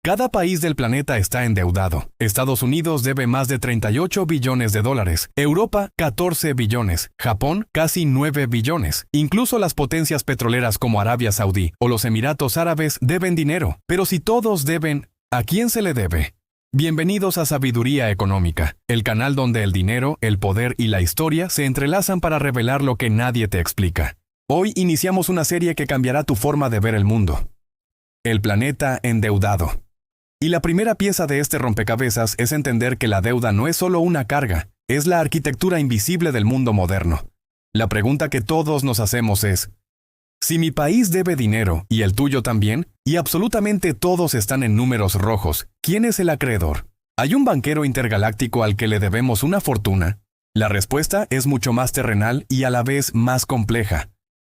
Cada país del planeta está endeudado. Estados Unidos debe más de 38 billones de dólares, Europa 14 billones, Japón casi 9 billones. Incluso las potencias petroleras como Arabia Saudí o los Emiratos Árabes deben dinero. Pero si todos deben, ¿a quién se le debe? Bienvenidos a Sabiduría Económica, el canal donde el dinero, el poder y la historia se entrelazan para revelar lo que nadie te explica. Hoy iniciamos una serie que cambiará tu forma de ver el mundo. El planeta endeudado. Y la primera pieza de este rompecabezas es entender que la deuda no es solo una carga, es la arquitectura invisible del mundo moderno. La pregunta que todos nos hacemos es, si mi país debe dinero, y el tuyo también, y absolutamente todos están en números rojos, ¿quién es el acreedor? ¿Hay un banquero intergaláctico al que le debemos una fortuna? La respuesta es mucho más terrenal y a la vez más compleja.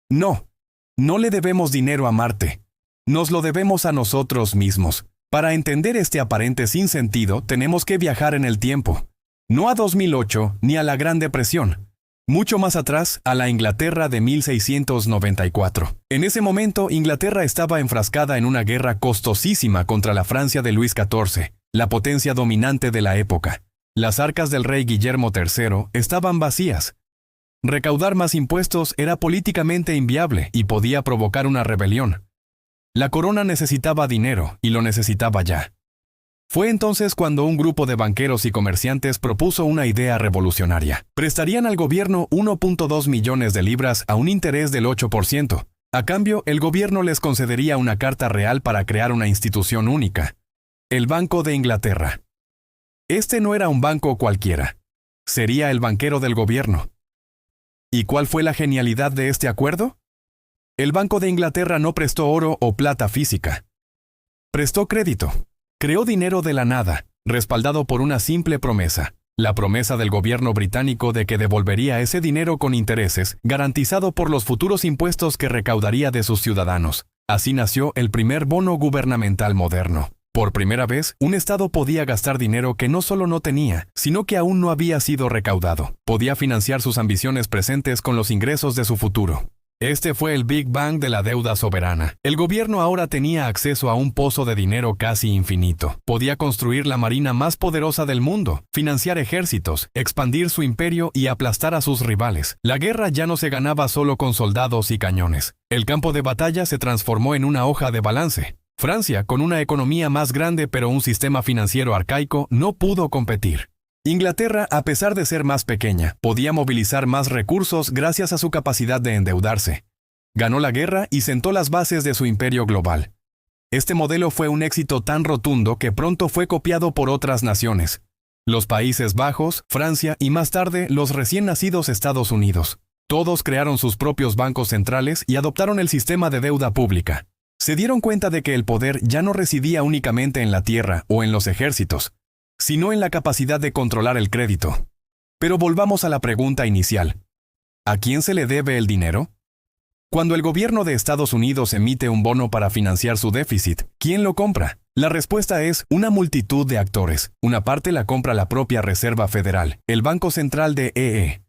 No, no le debemos dinero a Marte. Nos lo debemos a nosotros mismos. Para entender este aparente sinsentido, tenemos que viajar en el tiempo. No a 2008 ni a la Gran Depresión. Mucho más atrás, a la Inglaterra de 1694. En ese momento, Inglaterra estaba enfrascada en una guerra costosísima contra la Francia de Luis XIV, la potencia dominante de la época. Las arcas del rey Guillermo III estaban vacías. Recaudar más impuestos era políticamente inviable y podía provocar una rebelión. La corona necesitaba dinero, y lo necesitaba ya. Fue entonces cuando un grupo de banqueros y comerciantes propuso una idea revolucionaria. Prestarían al gobierno 1.2 millones de libras a un interés del 8%. A cambio, el gobierno les concedería una carta real para crear una institución única. El Banco de Inglaterra. Este no era un banco cualquiera. Sería el banquero del gobierno. ¿Y cuál fue la genialidad de este acuerdo? El Banco de Inglaterra no prestó oro o plata física. Prestó crédito. Creó dinero de la nada, respaldado por una simple promesa. La promesa del gobierno británico de que devolvería ese dinero con intereses, garantizado por los futuros impuestos que recaudaría de sus ciudadanos. Así nació el primer bono gubernamental moderno. Por primera vez, un Estado podía gastar dinero que no solo no tenía, sino que aún no había sido recaudado. Podía financiar sus ambiciones presentes con los ingresos de su futuro. Este fue el Big Bang de la deuda soberana. El gobierno ahora tenía acceso a un pozo de dinero casi infinito. Podía construir la marina más poderosa del mundo, financiar ejércitos, expandir su imperio y aplastar a sus rivales. La guerra ya no se ganaba solo con soldados y cañones. El campo de batalla se transformó en una hoja de balance. Francia, con una economía más grande pero un sistema financiero arcaico, no pudo competir. Inglaterra, a pesar de ser más pequeña, podía movilizar más recursos gracias a su capacidad de endeudarse. Ganó la guerra y sentó las bases de su imperio global. Este modelo fue un éxito tan rotundo que pronto fue copiado por otras naciones. Los Países Bajos, Francia y más tarde los recién nacidos Estados Unidos. Todos crearon sus propios bancos centrales y adoptaron el sistema de deuda pública. Se dieron cuenta de que el poder ya no residía únicamente en la tierra o en los ejércitos, sino en la capacidad de controlar el crédito. Pero volvamos a la pregunta inicial. ¿A quién se le debe el dinero? Cuando el gobierno de Estados Unidos emite un bono para financiar su déficit, ¿quién lo compra? La respuesta es una multitud de actores. Una parte la compra la propia Reserva Federal, el Banco Central de EE,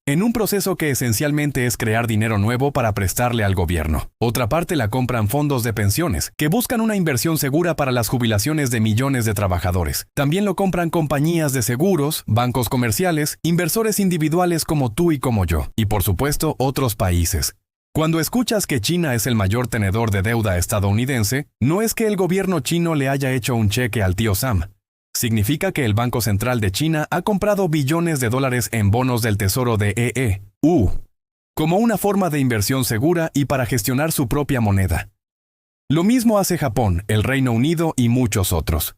en un proceso que esencialmente es crear dinero nuevo para prestarle al gobierno. Otra parte la compran fondos de pensiones, que buscan una inversión segura para las jubilaciones de millones de trabajadores. También lo compran compañías de seguros, bancos comerciales, inversores individuales como tú y como yo, y por supuesto otros países. Cuando escuchas que China es el mayor tenedor de deuda estadounidense, no es que el gobierno chino le haya hecho un cheque al tío Sam. Significa que el Banco Central de China ha comprado billones de dólares en bonos del Tesoro de EE, como una forma de inversión segura y para gestionar su propia moneda. Lo mismo hace Japón, el Reino Unido y muchos otros.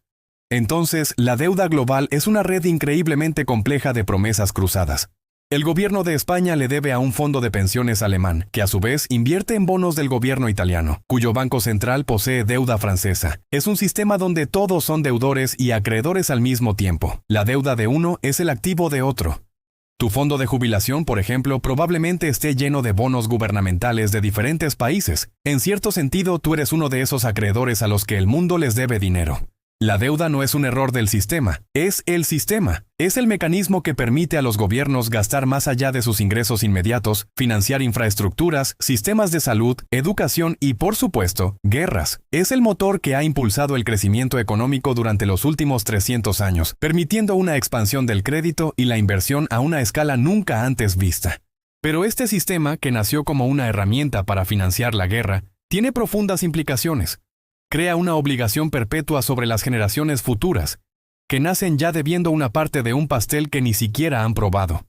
Entonces, la deuda global es una red increíblemente compleja de promesas cruzadas. El gobierno de España le debe a un fondo de pensiones alemán, que a su vez invierte en bonos del gobierno italiano, cuyo banco central posee deuda francesa. Es un sistema donde todos son deudores y acreedores al mismo tiempo. La deuda de uno es el activo de otro. Tu fondo de jubilación, por ejemplo, probablemente esté lleno de bonos gubernamentales de diferentes países. En cierto sentido, tú eres uno de esos acreedores a los que el mundo les debe dinero. La deuda no es un error del sistema, es el sistema. Es el mecanismo que permite a los gobiernos gastar más allá de sus ingresos inmediatos, financiar infraestructuras, sistemas de salud, educación y, por supuesto, guerras. Es el motor que ha impulsado el crecimiento económico durante los últimos 300 años, permitiendo una expansión del crédito y la inversión a una escala nunca antes vista. Pero este sistema, que nació como una herramienta para financiar la guerra, tiene profundas implicaciones. Crea una obligación perpetua sobre las generaciones futuras, que nacen ya debiendo una parte de un pastel que ni siquiera han probado.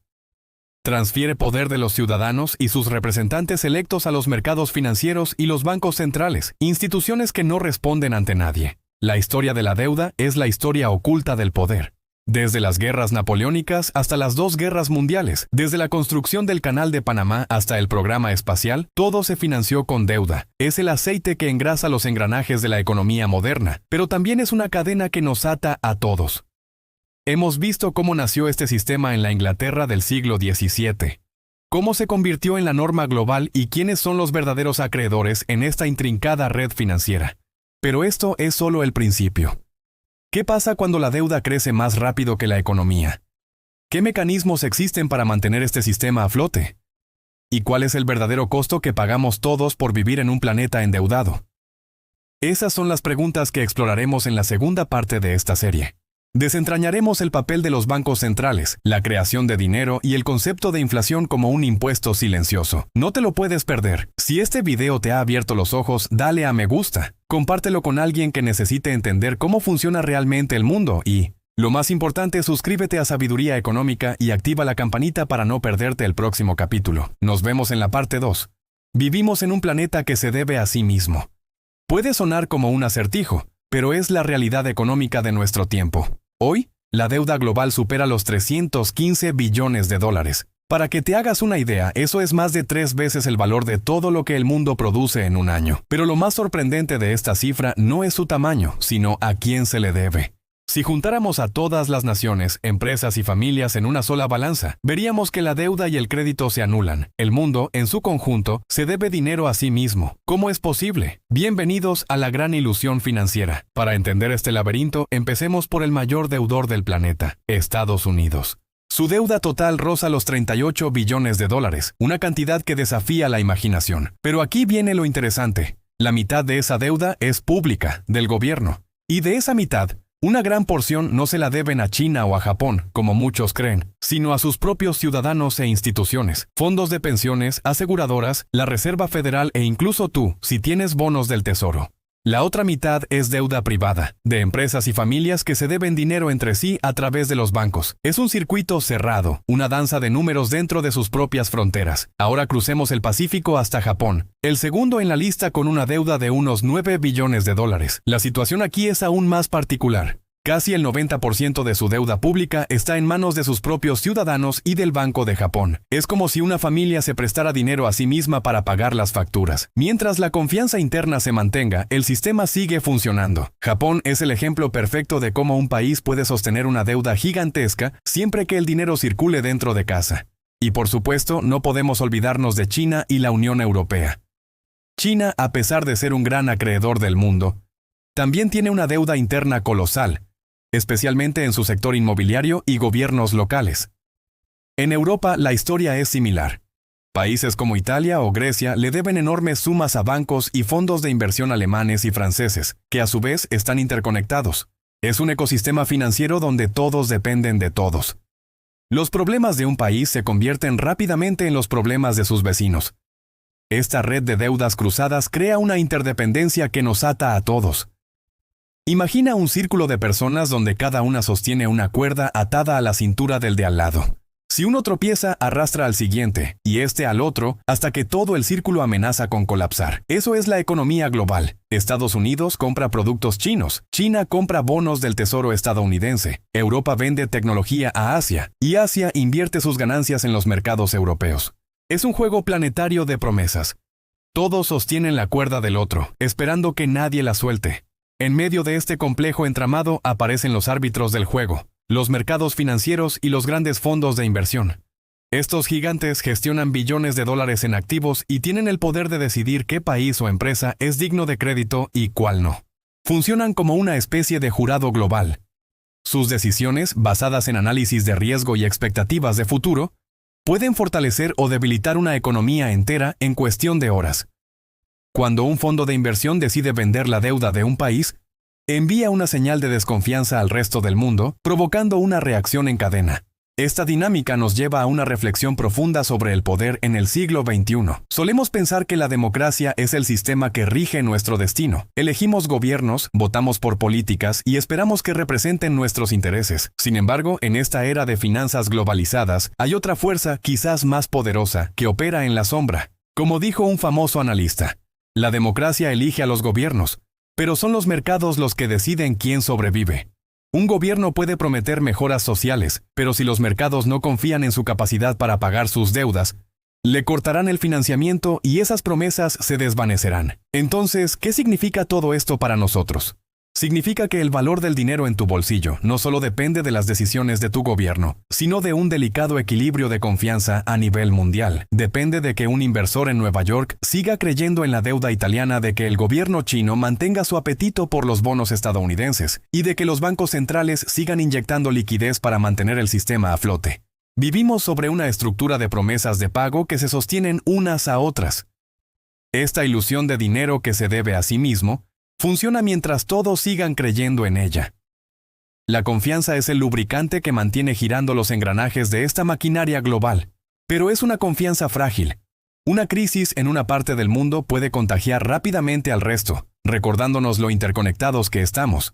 Transfiere poder de los ciudadanos y sus representantes electos a los mercados financieros y los bancos centrales, instituciones que no responden ante nadie. La historia de la deuda es la historia oculta del poder. Desde las guerras napoleónicas hasta las dos guerras mundiales, desde la construcción del Canal de Panamá hasta el programa espacial, todo se financió con deuda. Es el aceite que engrasa los engranajes de la economía moderna, pero también es una cadena que nos ata a todos. Hemos visto cómo nació este sistema en la Inglaterra del siglo XVII, cómo se convirtió en la norma global y quiénes son los verdaderos acreedores en esta intrincada red financiera. Pero esto es solo el principio. ¿Qué pasa cuando la deuda crece más rápido que la economía? ¿Qué mecanismos existen para mantener este sistema a flote? ¿Y cuál es el verdadero costo que pagamos todos por vivir en un planeta endeudado? Esas son las preguntas que exploraremos en la segunda parte de esta serie. Desentrañaremos el papel de los bancos centrales, la creación de dinero y el concepto de inflación como un impuesto silencioso. No te lo puedes perder. Si este video te ha abierto los ojos, dale a me gusta. Compártelo con alguien que necesite entender cómo funciona realmente el mundo y, lo más importante, suscríbete a Sabiduría Económica y activa la campanita para no perderte el próximo capítulo. Nos vemos en la parte 2. Vivimos en un planeta que se debe a sí mismo. Puede sonar como un acertijo, pero es la realidad económica de nuestro tiempo. Hoy, la deuda global supera los 315 billones de dólares. Para que te hagas una idea, eso es más de 3 veces el valor de todo lo que el mundo produce en un año. Pero lo más sorprendente de esta cifra no es su tamaño, sino a quién se le debe. Si juntáramos a todas las naciones, empresas y familias en una sola balanza, veríamos que la deuda y el crédito se anulan. El mundo, en su conjunto, se debe dinero a sí mismo. ¿Cómo es posible? Bienvenidos a la gran ilusión financiera. Para entender este laberinto, empecemos por el mayor deudor del planeta, Estados Unidos. Su deuda total roza los 38 billones de dólares, una cantidad que desafía la imaginación. Pero aquí viene lo interesante. La mitad de esa deuda es pública, del gobierno. Y de esa mitad, una gran porción no se la deben a China o a Japón, como muchos creen, sino a sus propios ciudadanos e instituciones, fondos de pensiones, aseguradoras, la Reserva Federal e incluso tú, si tienes bonos del Tesoro. La otra mitad es deuda privada, de empresas y familias que se deben dinero entre sí a través de los bancos. Es un circuito cerrado, una danza de números dentro de sus propias fronteras. Ahora crucemos el Pacífico hasta Japón, el segundo en la lista con una deuda de unos 9 billones de dólares. La situación aquí es aún más particular. Casi el 90% de su deuda pública está en manos de sus propios ciudadanos y del Banco de Japón. Es como si una familia se prestara dinero a sí misma para pagar las facturas. Mientras la confianza interna se mantenga, el sistema sigue funcionando. Japón es el ejemplo perfecto de cómo un país puede sostener una deuda gigantesca siempre que el dinero circule dentro de casa. Y por supuesto, no podemos olvidarnos de China y la Unión Europea. China, a pesar de ser un gran acreedor del mundo, también tiene una deuda interna colosal, especialmente en su sector inmobiliario y gobiernos locales. En Europa la historia es similar. Países como Italia o Grecia le deben enormes sumas a bancos y fondos de inversión alemanes y franceses, que a su vez están interconectados. Es un ecosistema financiero donde todos dependen de todos. Los problemas de un país se convierten rápidamente en los problemas de sus vecinos. Esta red de deudas cruzadas crea una interdependencia que nos ata a todos. Imagina un círculo de personas donde cada una sostiene una cuerda atada a la cintura del de al lado. Si uno tropieza, arrastra al siguiente, y este al otro, hasta que todo el círculo amenaza con colapsar. Eso es la economía global. Estados Unidos compra productos chinos, China compra bonos del Tesoro estadounidense, Europa vende tecnología a Asia, y Asia invierte sus ganancias en los mercados europeos. Es un juego planetario de promesas. Todos sostienen la cuerda del otro, esperando que nadie la suelte. En medio de este complejo entramado aparecen los árbitros del juego, los mercados financieros y los grandes fondos de inversión. Estos gigantes gestionan billones de dólares en activos y tienen el poder de decidir qué país o empresa es digno de crédito y cuál no. Funcionan como una especie de jurado global. Sus decisiones, basadas en análisis de riesgo y expectativas de futuro, pueden fortalecer o debilitar una economía entera en cuestión de horas. Cuando un fondo de inversión decide vender la deuda de un país, envía una señal de desconfianza al resto del mundo, provocando una reacción en cadena. Esta dinámica nos lleva a una reflexión profunda sobre el poder en el siglo XXI. Solemos pensar que la democracia es el sistema que rige nuestro destino. Elegimos gobiernos, votamos por políticas y esperamos que representen nuestros intereses. Sin embargo, en esta era de finanzas globalizadas, hay otra fuerza, quizás más poderosa, que opera en la sombra. Como dijo un famoso analista, la democracia elige a los gobiernos, pero son los mercados los que deciden quién sobrevive. Un gobierno puede prometer mejoras sociales, pero si los mercados no confían en su capacidad para pagar sus deudas, le cortarán el financiamiento y esas promesas se desvanecerán. Entonces, ¿qué significa todo esto para nosotros? Significa que el valor del dinero en tu bolsillo no solo depende de las decisiones de tu gobierno, sino de un delicado equilibrio de confianza a nivel mundial. Depende de que un inversor en Nueva York siga creyendo en la deuda italiana, de que el gobierno chino mantenga su apetito por los bonos estadounidenses y de que los bancos centrales sigan inyectando liquidez para mantener el sistema a flote. Vivimos sobre una estructura de promesas de pago que se sostienen unas a otras. Esta ilusión de dinero que se debe a sí mismo funciona mientras todos sigan creyendo en ella. La confianza es el lubricante que mantiene girando los engranajes de esta maquinaria global, pero es una confianza frágil. Una crisis en una parte del mundo puede contagiar rápidamente al resto, recordándonos lo interconectados que estamos.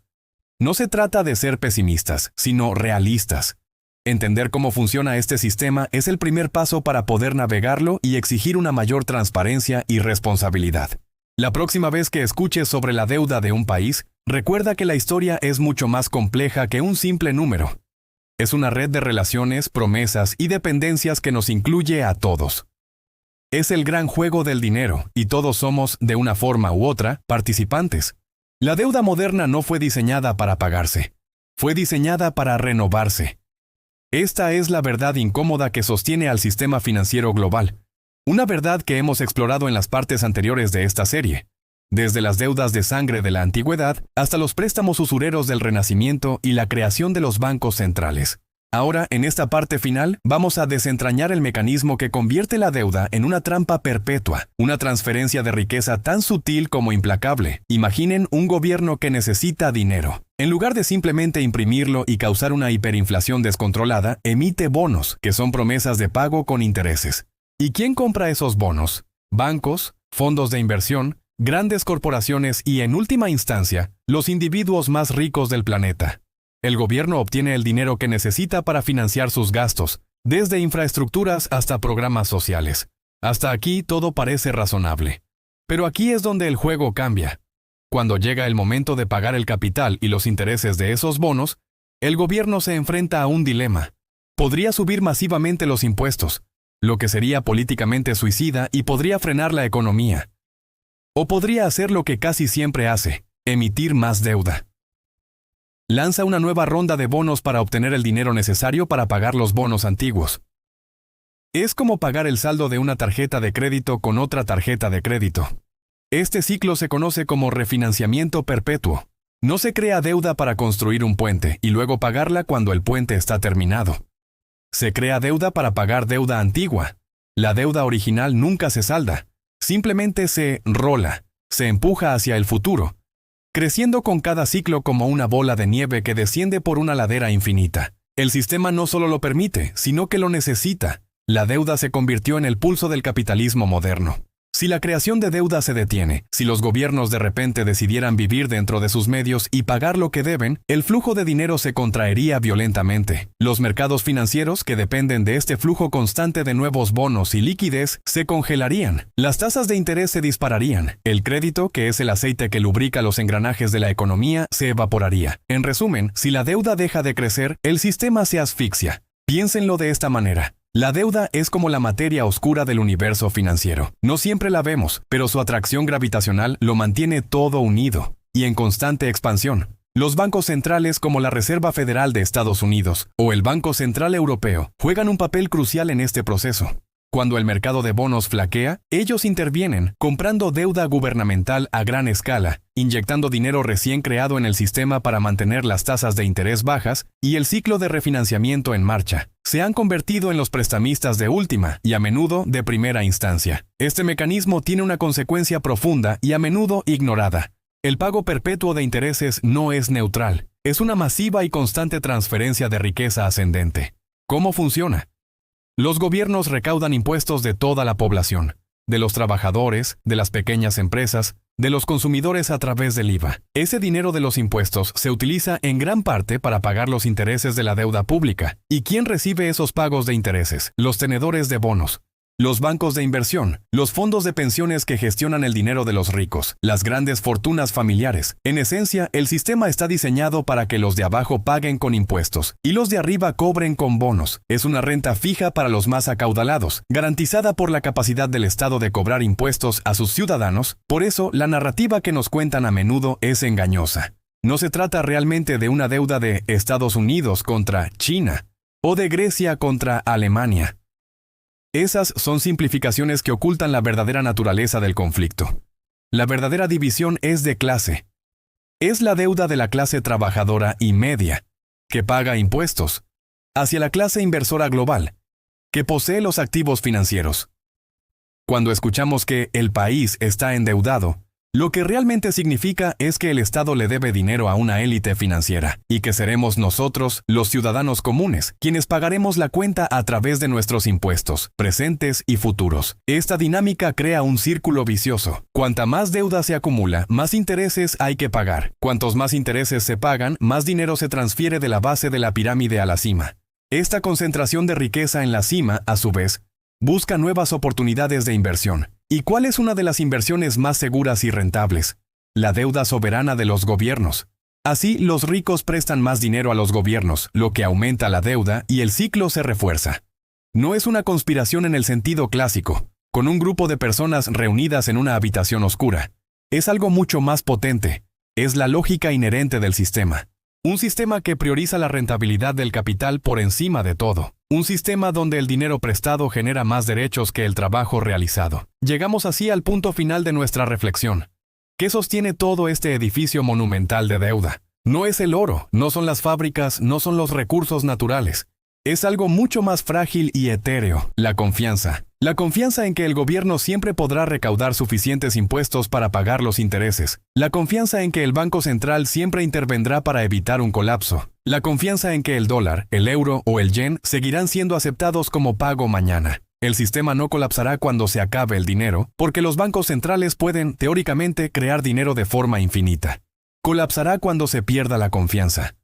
No se trata de ser pesimistas, sino realistas. Entender cómo funciona este sistema es el primer paso para poder navegarlo y exigir una mayor transparencia y responsabilidad. La próxima vez que escuches sobre la deuda de un país, recuerda que la historia es mucho más compleja que un simple número. Es una red de relaciones, promesas y dependencias que nos incluye a todos. Es el gran juego del dinero, y todos somos, de una forma u otra, participantes. La deuda moderna no fue diseñada para pagarse. Fue diseñada para renovarse. Esta es la verdad incómoda que sostiene al sistema financiero global. Una verdad que hemos explorado en las partes anteriores de esta serie, desde las deudas de sangre de la antigüedad hasta los préstamos usureros del Renacimiento y la creación de los bancos centrales. Ahora, en esta parte final, vamos a desentrañar el mecanismo que convierte la deuda en una trampa perpetua, una transferencia de riqueza tan sutil como implacable. Imaginen un gobierno que necesita dinero. En lugar de simplemente imprimirlo y causar una hiperinflación descontrolada, emite bonos, que son promesas de pago con intereses. ¿Y quién compra esos bonos? Bancos, fondos de inversión, grandes corporaciones y, en última instancia, los individuos más ricos del planeta. El gobierno obtiene el dinero que necesita para financiar sus gastos, desde infraestructuras hasta programas sociales. Hasta aquí todo parece razonable. Pero aquí es donde el juego cambia. Cuando llega el momento de pagar el capital y los intereses de esos bonos, el gobierno se enfrenta a un dilema. Podría subir masivamente los impuestos, lo que sería políticamente suicida y podría frenar la economía. O podría hacer lo que casi siempre hace, emitir más deuda. Lanza una nueva ronda de bonos para obtener el dinero necesario para pagar los bonos antiguos. Es como pagar el saldo de una tarjeta de crédito con otra tarjeta de crédito. Este ciclo se conoce como refinanciamiento perpetuo. No se crea deuda para construir un puente y luego pagarla cuando el puente está terminado. Se crea deuda para pagar deuda antigua. La deuda original nunca se salda. Simplemente se rola, se empuja hacia el futuro, creciendo con cada ciclo como una bola de nieve que desciende por una ladera infinita. El sistema no solo lo permite, sino que lo necesita. La deuda se convirtió en el pulso del capitalismo moderno. Si la creación de deuda se detiene, si los gobiernos de repente decidieran vivir dentro de sus medios y pagar lo que deben, el flujo de dinero se contraería violentamente. Los mercados financieros, que dependen de este flujo constante de nuevos bonos y liquidez, se congelarían. Las tasas de interés se dispararían. El crédito, que es el aceite que lubrica los engranajes de la economía, se evaporaría. En resumen, si la deuda deja de crecer, el sistema se asfixia. Piénsenlo de esta manera. La deuda es como la materia oscura del universo financiero. No siempre la vemos, pero su atracción gravitacional lo mantiene todo unido y en constante expansión. Los bancos centrales como la Reserva Federal de Estados Unidos o el Banco Central Europeo juegan un papel crucial en este proceso. Cuando el mercado de bonos flaquea, ellos intervienen, comprando deuda gubernamental a gran escala, inyectando dinero recién creado en el sistema para mantener las tasas de interés bajas y el ciclo de refinanciamiento en marcha. Se han convertido en los prestamistas de última y a menudo de primera instancia. Este mecanismo tiene una consecuencia profunda y a menudo ignorada. El pago perpetuo de intereses no es neutral. Es una masiva y constante transferencia de riqueza ascendente. ¿Cómo funciona? Los gobiernos recaudan impuestos de toda la población, de los trabajadores, de las pequeñas empresas, de los consumidores a través del IVA. Ese dinero de los impuestos se utiliza en gran parte para pagar los intereses de la deuda pública. ¿Y quién recibe esos pagos de intereses? Los tenedores de bonos, los bancos de inversión, los fondos de pensiones que gestionan el dinero de los ricos, las grandes fortunas familiares. En esencia, el sistema está diseñado para que los de abajo paguen con impuestos y los de arriba cobren con bonos. Es una renta fija para los más acaudalados, garantizada por la capacidad del Estado de cobrar impuestos a sus ciudadanos. Por eso, la narrativa que nos cuentan a menudo es engañosa. No se trata realmente de una deuda de Estados Unidos contra China o de Grecia contra Alemania. Esas son simplificaciones que ocultan la verdadera naturaleza del conflicto. La verdadera división es de clase. Es la deuda de la clase trabajadora y media, que paga impuestos, hacia la clase inversora global, que posee los activos financieros. Cuando escuchamos que el país está endeudado, lo que realmente significa es que el Estado le debe dinero a una élite financiera, y que seremos nosotros, los ciudadanos comunes, quienes pagaremos la cuenta a través de nuestros impuestos, presentes y futuros. Esta dinámica crea un círculo vicioso. Cuanta más deuda se acumula, más intereses hay que pagar. Cuantos más intereses se pagan, más dinero se transfiere de la base de la pirámide a la cima. Esta concentración de riqueza en la cima, a su vez, busca nuevas oportunidades de inversión. ¿Y cuál es una de las inversiones más seguras y rentables? La deuda soberana de los gobiernos. Así, los ricos prestan más dinero a los gobiernos, lo que aumenta la deuda y el ciclo se refuerza. No es una conspiración en el sentido clásico, con un grupo de personas reunidas en una habitación oscura. Es algo mucho más potente. Es la lógica inherente del sistema. Un sistema que prioriza la rentabilidad del capital por encima de todo. Un sistema donde el dinero prestado genera más derechos que el trabajo realizado. Llegamos así al punto final de nuestra reflexión. ¿Qué sostiene todo este edificio monumental de deuda? No es el oro, no son las fábricas, no son los recursos naturales. Es algo mucho más frágil y etéreo, la confianza. La confianza en que el gobierno siempre podrá recaudar suficientes impuestos para pagar los intereses. La confianza en que el Banco Central siempre intervendrá para evitar un colapso. La confianza en que el dólar, el euro o el yen seguirán siendo aceptados como pago mañana. El sistema no colapsará cuando se acabe el dinero, porque los bancos centrales pueden, teóricamente, crear dinero de forma infinita. Colapsará cuando se pierda la confianza.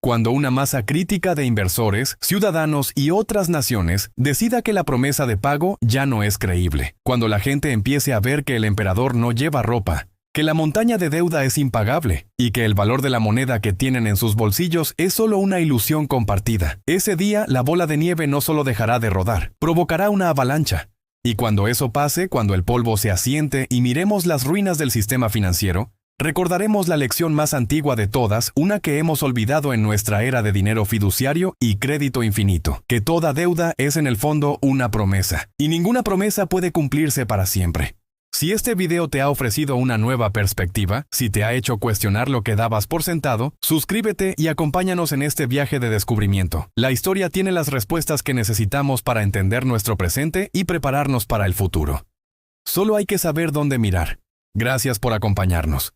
Cuando una masa crítica de inversores, ciudadanos y otras naciones decida que la promesa de pago ya no es creíble. Cuando la gente empiece a ver que el emperador no lleva ropa, que la montaña de deuda es impagable y que el valor de la moneda que tienen en sus bolsillos es solo una ilusión compartida. Ese día, la bola de nieve no solo dejará de rodar, provocará una avalancha. Y cuando eso pase, cuando el polvo se asiente y miremos las ruinas del sistema financiero, recordaremos la lección más antigua de todas, una que hemos olvidado en nuestra era de dinero fiduciario y crédito infinito, que toda deuda es en el fondo una promesa, y ninguna promesa puede cumplirse para siempre. Si este video te ha ofrecido una nueva perspectiva, si te ha hecho cuestionar lo que dabas por sentado, suscríbete y acompáñanos en este viaje de descubrimiento. La historia tiene las respuestas que necesitamos para entender nuestro presente y prepararnos para el futuro. Solo hay que saber dónde mirar. Gracias por acompañarnos.